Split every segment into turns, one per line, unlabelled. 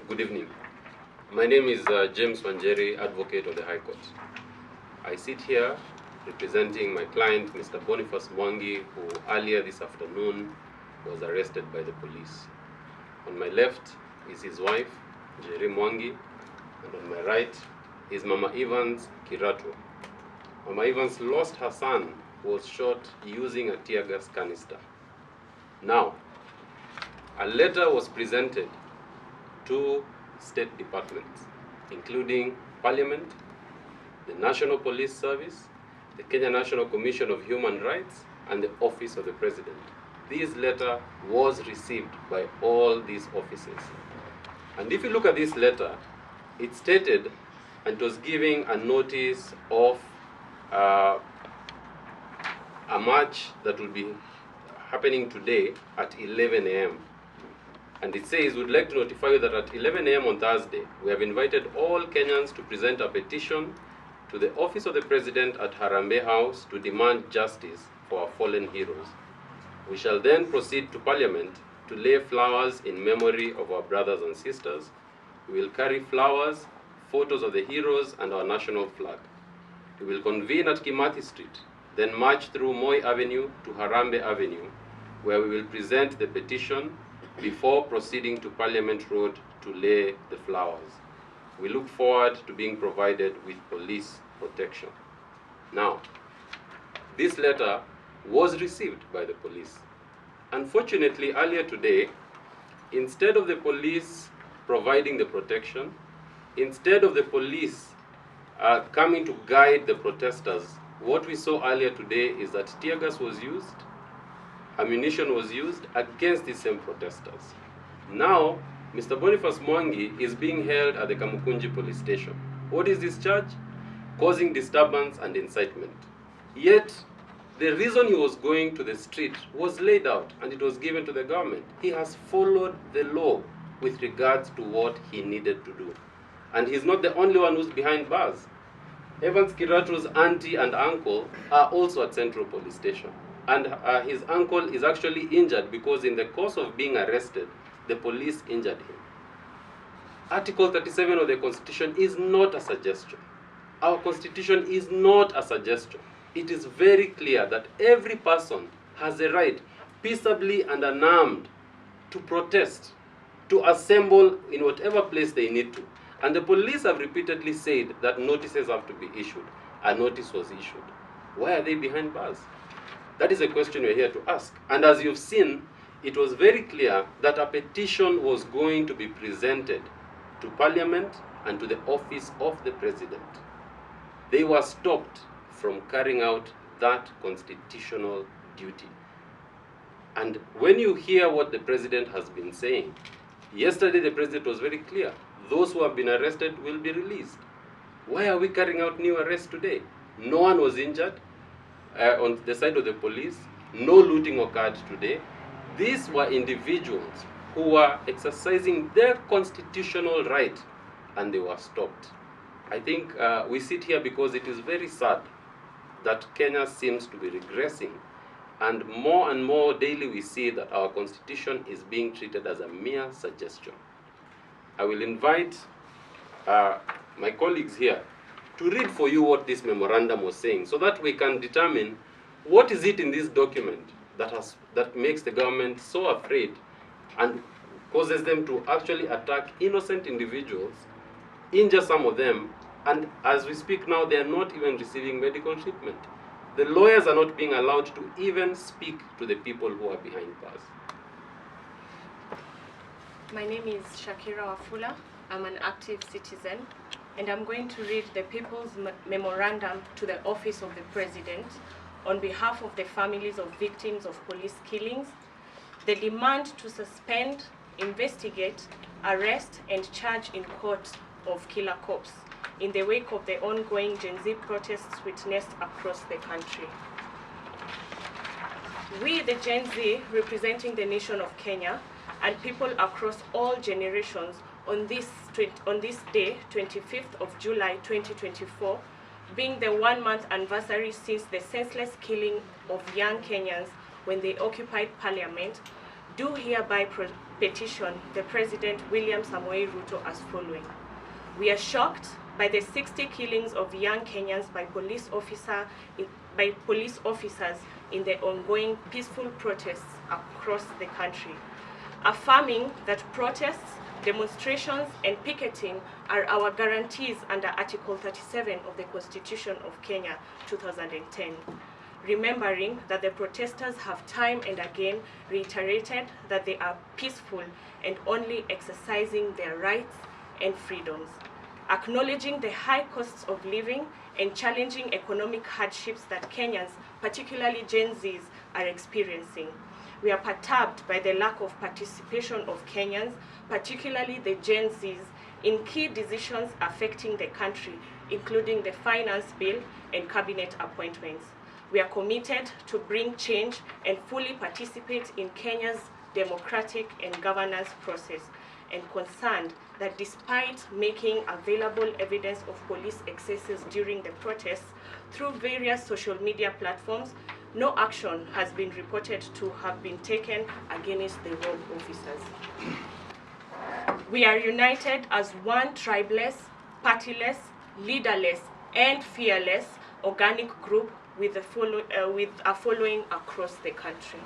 Good evening. My name is James Wanjeri, Advocate of the High Court. I sit here representing my client, Mr. Boniface Mwangi, who earlier this afternoon was arrested by the police. On my left is his wife, Njeri Mwangi, and on my right is Mama Evans Kiratu. Mama Evans lost her son, who was shot using a tear gas canister. Now, a letter was presented to state departments, including Parliament, the National Police Service, the Kenya National Commission of Human Rights, and the Office of the President. This letter was received by all these offices. And if you look at this letter, it stated, and it was giving a notice of a march that will be happening today at 11 a.m. And it says, we'd like to notify you that at 11 a.m. on Thursday, we have invited all Kenyans to present a petition to the Office of the President at Harambee House to demand justice for our fallen heroes. We shall then proceed to Parliament to lay flowers in memory of our brothers and sisters. We will carry flowers, photos of the heroes, and our national flag. We will convene at Kimathi Street, then march through Moi Avenue to Harambee Avenue, where we will present the petition before proceeding to Parliament Road to lay the flowers. We look forward to being provided with police protection. Now, this letter was received by the police. Unfortunately, earlier today, instead of the police providing the protection, instead of the police coming to guide the protesters, what we saw earlier today is that tear gas was used, ammunition was used against these same protesters. Now, Mr. Boniface Mwangi is being held at the Kamukunji police station. What is this charge? Causing disturbance and incitement. Yet, the reason he was going to the street was laid out and it was given to the government. He has followed the law with regards to what he needed to do. And he's not the only one who's behind bars. Evans Kiratu's auntie and uncle are also at Central Police Station. And his uncle is actually injured because in the course of being arrested, the police injured him. Article 37 of the Constitution is not a suggestion. Our Constitution is not a suggestion. It is very clear that every person has a right, peaceably and unarmed, to protest, to assemble in whatever place they need to. And the police have repeatedly said that notices have to be issued. A notice was issued. Why are they behind bars? That is a question we're here to ask. And as you've seen, it was very clear that a petition was going to be presented to Parliament and to the Office of the President. They were stopped from carrying out that constitutional duty. And when you hear what the President has been saying, yesterday the President was very clear. Those who have been arrested will be released. Why are we carrying out new arrests today? No one was injured on the side of the police. No looting occurred today. These were individuals who were exercising their constitutional right and they were stopped. I think we sit here because it is very sad that Kenya seems to be regressing, and more daily we see that our constitution is being treated as a mere suggestion. I will invite my colleagues here to read for you what this memorandum was saying so that we can determine what is it in this document that makes the government so afraid and causes them to actually attack innocent individuals, injure some of them, and as we speak now, they are not even receiving medical treatment. The lawyers are not being allowed to even speak to the people who are behind bars.
My name is Shakira Wafula. I'm an active citizen, and I'm going to read the People's Memorandum to the Office of the President on behalf of the families of victims of police killings. The demand to suspend, investigate, arrest, and charge in court of killer cops in the wake of the ongoing Gen Z protests witnessed across the country. We, the Gen Z, representing the nation of Kenya, and people across all generations on this day, 25th of July 2024, being the 1-month anniversary since the senseless killing of young Kenyans when they occupied Parliament, do hereby petition the President William Samoei Ruto as following. We are shocked by the 60 killings of young Kenyans by police officers in the ongoing peaceful protests across the country, affirming that protests, demonstrations, and picketing are our guarantees under Article 37 of the Constitution of Kenya, 2010. Remembering that the protesters have time and again reiterated that they are peaceful and only exercising their rights and freedoms. Acknowledging the high costs of living and challenging economic hardships that Kenyans, particularly Gen Zs, are experiencing. We are perturbed by the lack of participation of Kenyans, particularly the Gen Zs, in key decisions affecting the country, including the finance bill and cabinet appointments. We are committed to bring change and fully participate in Kenya's democratic and governance process, and concerned that despite making available evidence of police excesses during the protests through various social media platforms, no action has been reported to have been taken against the rogue officers. We are united as one tribeless, partyless, leaderless, and fearless organic group with a following across the country.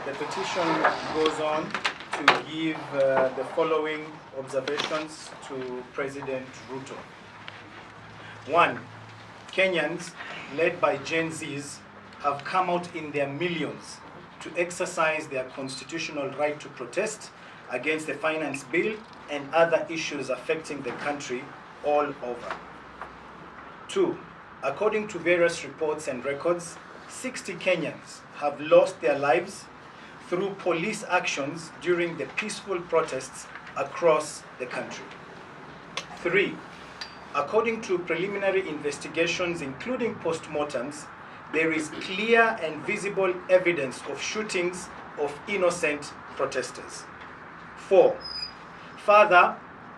The petition goes on to give the following observations to President Ruto. 1. Kenyans, led by Gen Zs, have come out in their millions to exercise their constitutional right to protest against the finance bill and other issues affecting the country all over. 2. According to various reports and records, 60 Kenyans have lost their lives through police actions during the peaceful protests across the country. 3. According to preliminary investigations, including postmortems, there is clear and visible evidence of shootings of innocent protesters. 4. Further,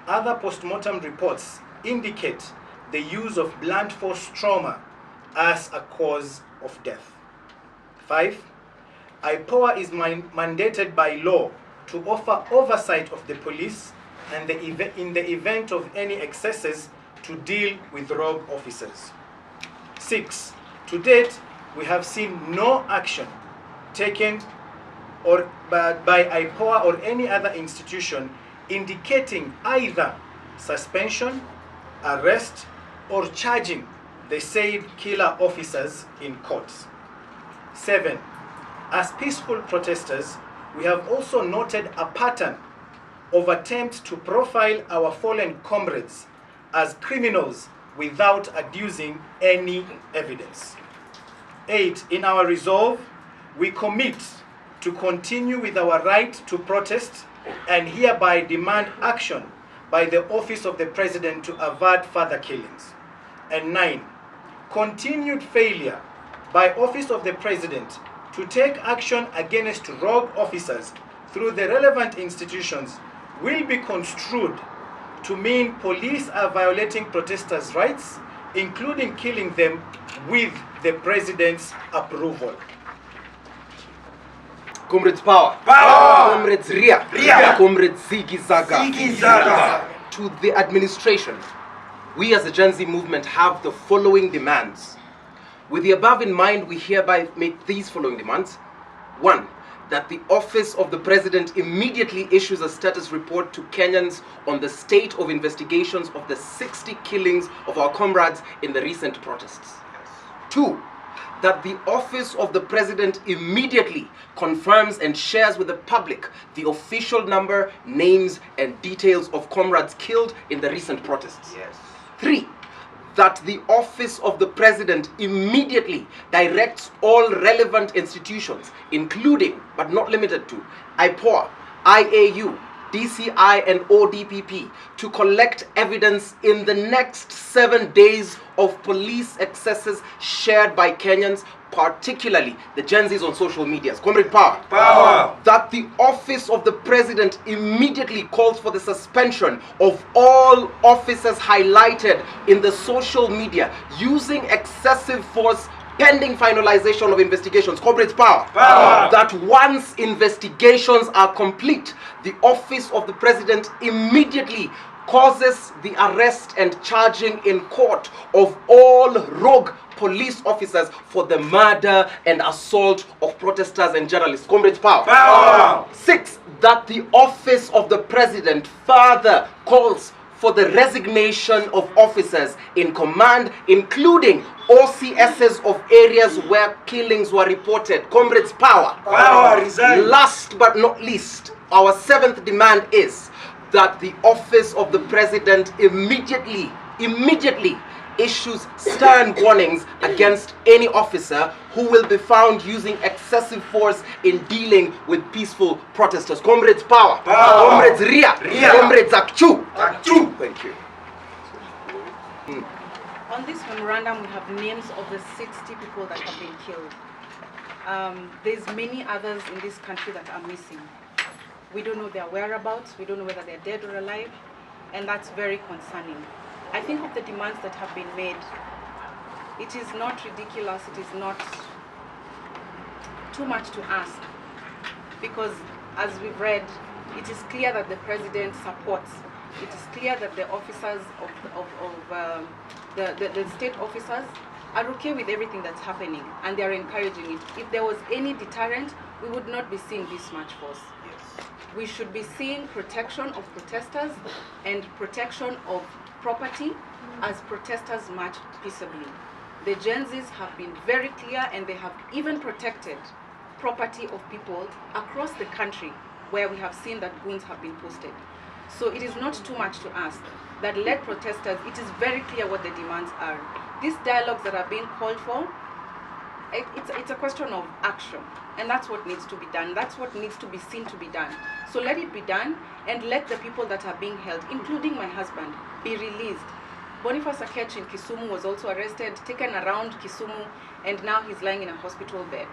other postmortem reports indicate the use of blunt force trauma as a cause of death. 5. IPOA is mandated by law to offer oversight of the police and in the event of any excesses to deal with rogue officers. 6. To date, we have seen no action taken by IPOA or any other institution indicating either suspension, arrest, or charging the said killer officers in courts. 7. As peaceful protesters, we have also noted a pattern of attempts to profile our fallen comrades as criminals without adducing any evidence. 8. In our resolve, we commit to continue with our right to protest and hereby demand action by the Office of the President to avert further killings. And 9. Continued failure by Office of the President to take action against rogue officers through the relevant institutions will be construed to mean police are violating protesters' rights, including killing them with the President's approval.
Comrades Power. Power. Comrades Ria. Ria. Comrades Ziggy Zaga. Ziggy Zaga. To the administration, we as the Gen Z movement have the following demands. With the above in mind, we hereby make these following demands. 1. That the Office of the President immediately issues a status report to Kenyans on the state of investigations of the 60 killings of our comrades in the recent protests. 2. That the Office of the President immediately confirms and shares with the public the official number, names, and details of comrades killed in the recent protests. 3. That the Office of the President immediately directs all relevant institutions, including but not limited to IPOA, IAU, DCI, and ODPP, to collect evidence in the next 7 days of police excesses shared by Kenyans, particularly the Gen Zs on social medias. Comrade Power. Power. That the Office of the President immediately calls for the suspension of all officers highlighted in the social media using excessive force pending finalization of investigations, comrades, power. That once investigations are complete, the office of the president immediately causes the arrest and charging in court of all rogue police officers for the murder and assault of protesters and journalists. Comrades, power. 6, that the office of the president further calls for the resignation of officers in command, including OCSs of areas where killings were reported. Comrades, power.
Resign.
Last but not least, our 7th demand is that the office of the president immediately issues stern warnings against any officer who will be found using excessive force in dealing with peaceful protesters. Comrades, power. Comrades, Ria. Comrades, Akchu. Thank you.
On this memorandum, we have names of the 60 people that have been killed. There's many others in this country that are missing. We don't know their whereabouts, we don't know whether they're dead or alive, and that's very concerning. I think of the demands that have been made, it is not ridiculous, it is not too much to ask, because as we've read, it is clear that the president supports, it is clear that the officers the state officers are okay with everything that's happening, and they are encouraging it. If there was any deterrent, we would not be seeing this much force. We should be seeing protection of protesters and protection of property as protesters march peaceably. The Gen Zs have been very clear, and they have even protected property of people across the country where we have seen that goons have been posted. So it is not too much to ask that let protesters, it is very clear what the demands are. These dialogues that are being called for, it's a question of action, and that's what needs to be done. That's what needs to be seen to be done. So let it be done, and let the people that are being held, including my husband, be released. Boniface Mwangi in Kisumu was also arrested, taken around Kisumu, and now he's lying in a hospital bed.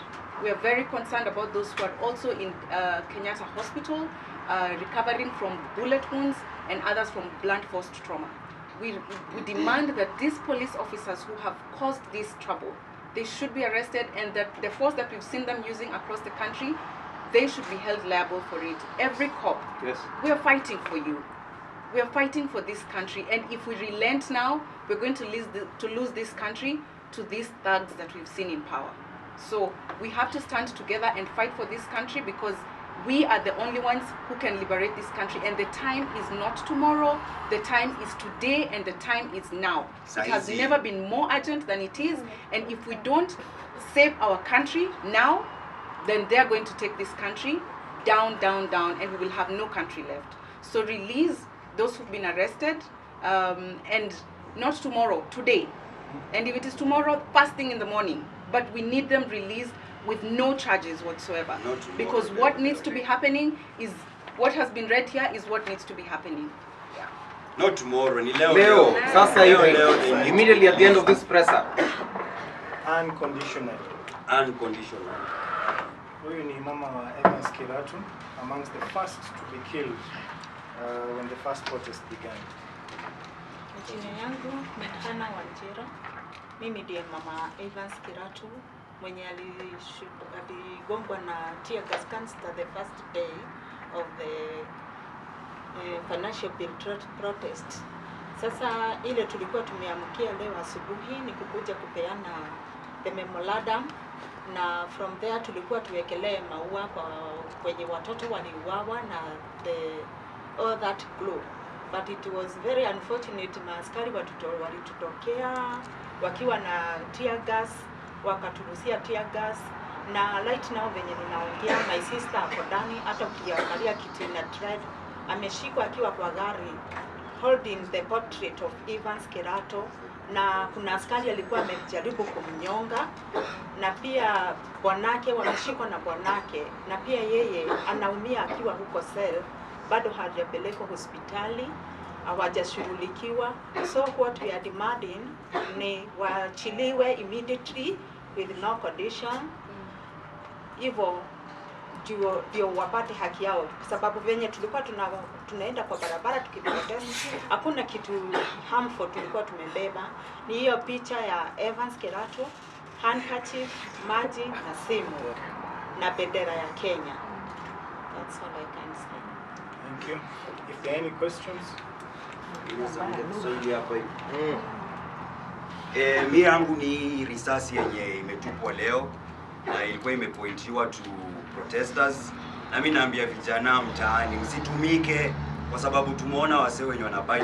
We are very concerned about those who are also in Kenyatta Hospital, recovering from bullet wounds and others from blunt force trauma. We demand that these police officers who have caused this trouble, they should be arrested, and that the force that we've seen them using across the country, they should be held liable for it. Every cop, we are fighting for you. We are fighting for this country, and if we relent now, we're going to lose this country to these thugs that we've seen in power. So we have to stand together and fight for this country, because we are the only ones who can liberate this country, and the time is not tomorrow, the time is today, and the time is now. It has never been more urgent than it is, and if we don't save our country now, then they're going to take this country down, and we will have no country left. So release those who've been arrested, and not tomorrow, today. And if it is tomorrow, first thing in the morning, but we need them released with no charges whatsoever. Because what needs to be happening is, what has been read here is what needs to be happening.
Not tomorrow, ni
Leo,
leo.
sasa hivi, immediately at the end of this presser.
Unconditionally.
Unconditional.
Huyu ni mama wa Evans Kiratu, amongst the first to be killed when the first protest began.
Jina yangu Mehana Wanjira. Mimi ndiye mama Evans Kiratu mwenye aligongwa na tear gas canister the first day of the financial bill protest. Sasa ile tulikuwa tumeamkia leo asubuhi ni kukuja kupeana the memorandum, na from there tulikuwa tuwekelee maua kwa kwenye watoto waliuawa na all that glow. But it was very unfortunate, maaskari walitutokea wakiwa na tear gas, wakaturusia tear gas, na right now venye ninaongea my sister ako ndani, hata ukiangalia kiti na drive ameshikwa akiwa kwa gari holding the portrait of Evans Kirato, na kuna askari alikuwa amejaribu kumnyonga, na pia bwanake wameshikwa na bwanake, na pia yeye anaumia akiwa huko cell, bado hajapelekwa hospitali, hawajashughulikiwa. So what we are demanding ni waachiliwe immediately with no condition, hivyo ndio wapate haki yao, sababu venye tulikuwa tunaenda kwa barabara tukiprotest, hakuna kitu harmful tulikuwa tumebeba. Ni hiyo picha ya Evans Kirato handkerchief, maji na simu na bendera ya Kenya. That's all I can say.
Thank you. If there are any questions?
Mi yangu ni risasi yenye imetupwa leo na ilikuwa imepointiwa to protesters. Na mimi naambia vijana mtaani msitumike kwa sababu tumeona wase wenye wanabai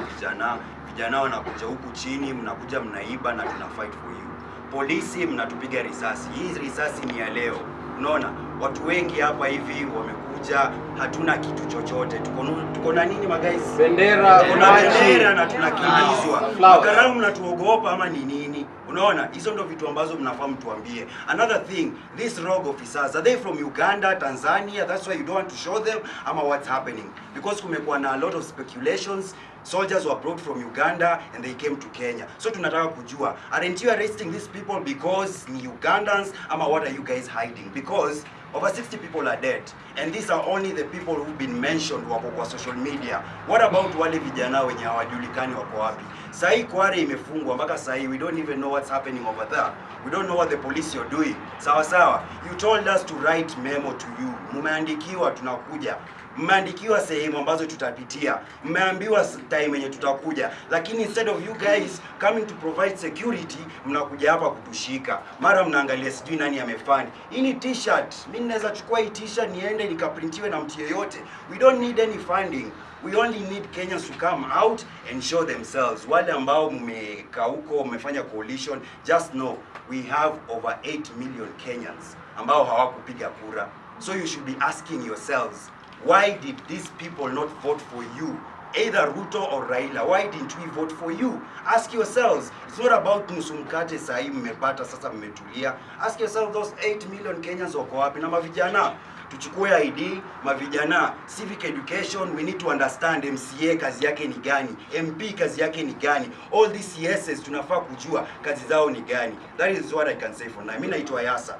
vijana wanakuja huku chini, mnakuja mnaiba na tuna fight for you. Polisi mnatupiga risasi. Hii risasi ni ya leo. Unaona? Watu wengi hapa hivi wamekuja, hatuna kitu chochote. Tuko na nini guys?
Bendera,
bendera na tunakimbizwa. Makaramu mnatuogopa ama ni nini? Unaona? Hizo ndio vitu ambazo mnafahamu tuambie. Another thing, these rogue officers, are they from Uganda, Tanzania? That's why you don't want to show them ama what's happening? Because kumekuwa na a lot of speculations. Soldiers were brought from Uganda and they came to Kenya. So tunataka kujua, aren't you arresting these people because ni Ugandans ama what are you guys hiding? Because over 60 people are dead and these are only the people who've been mentioned wako kwa social media. What about wale vijana wenye hawajulikani wako wapi? Sahi Kware imefungwa mpaka sahi, we don't even know what's happening over there. We don't know what the police are doing. Sawa sawa. You told us to write memo to you. Mumeandikiwa tunakuja. Mmeandikiwa sehemu ambazo tutapitia. Mmeambiwa time yenye tutakuja. Lakini instead of you guys coming to provide security, mnakuja hapa kutushika. Mara mnaangalia sijui nani amefanya. Hii ni t-shirt. Mimi naweza chukua hii t-shirt niende nikaprintiwe na mtu yeyote. We don't need any funding. We only need Kenyans to come out and show themselves. Wale ambao mmekaa huko mmefanya coalition, just know we have over 8 million Kenyans ambao hawakupiga kura. So you should be asking yourselves, why did these people not vote for you? Either Ruto or Raila. Why didn't we vote for you? Ask yourselves. It's not about nusu mkate sahi mmepata sasa mmetulia. Ask yourself, those 8 million Kenyans wako wapi? Na mavijana, tuchukue ID, mavijana, civic education, we need to understand MCA kazi yake ni gani, MP kazi yake ni gani. All these CSs tunafaa kujua kazi zao ni gani. That is what I can say for now. Mimi naitwa Yasa.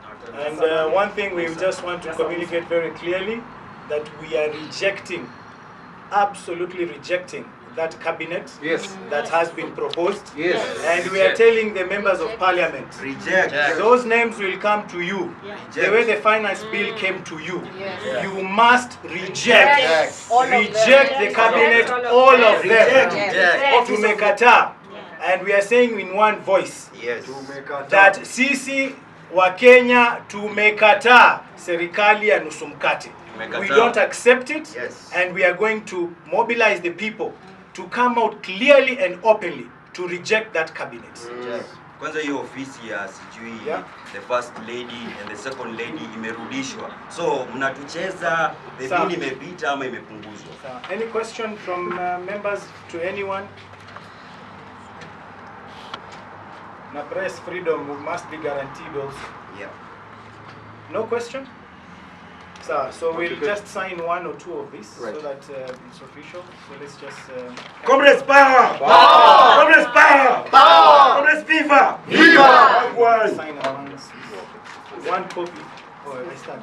And one thing we just want to communicate very clearly, that we are rejecting, absolutely rejecting that cabinet that has been proposed.
Yes.
And we are telling the members of parliament,
Reject.
those names will come to you. The way the finance bill came to you. You must reject. Reject the cabinet, all of them. Tumekataa. And we are saying in one voice,
Yes.
that sisi wa Kenya tumekataa serikali ya nusu mkate. We don't accept it.
Yes.
And we are going to mobilize the people to come out clearly and openly to reject that cabinet.
Kwanza hiyo ofisi ya sijui the first lady and the second lady imerudishwa. So mnatucheza, the bill imepita ama imepunguzwa.
Any question from members to anyone? Na press freedom must be guaranteed also.
Yeah.
No question? So we'll just sign one or two of these so that it's official. So let's just...
Comrades power! Power! Comrades power! Power! Comrades Viva! Viva!
Sign amongst one copy. Oh, I start.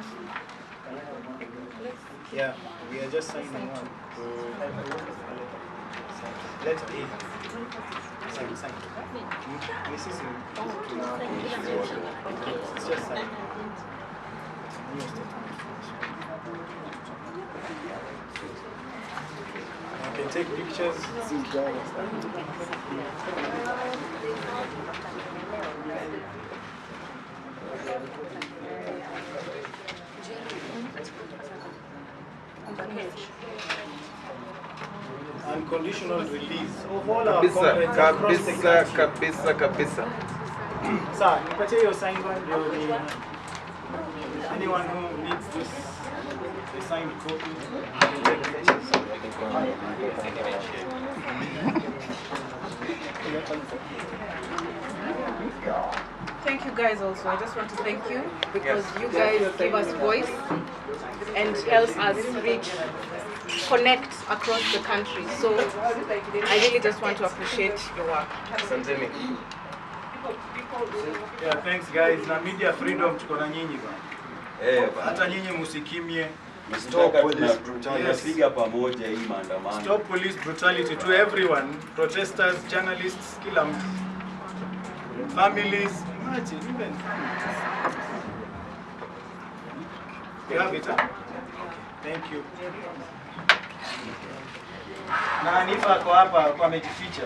Yeah, we are just signing one. Let's be. Sign. This is it's just sign. You can take pictures. Unconditional release of all our comrades across the country.
Kabisa.
Sir, nipatie hiyo sign one ndio ni anyone who needs this the signed copy.
Thank you guys also. I just want to thank you because you guys give us voice and help us connect across the country. So I really just want to appreciate your work.
Yeah, thanks guys. Na media freedom tuko na nyinyi bwana. Hata nyinyi musikimie.
Stop police brutality. Piga pamoja hii maandamano.
Stop police brutality to everyone, protesters, journalists, kila mtu. Families, Imagine, even you have it, huh? Okay, thank you.
Na Hanifa ako hapa kwa amejificha.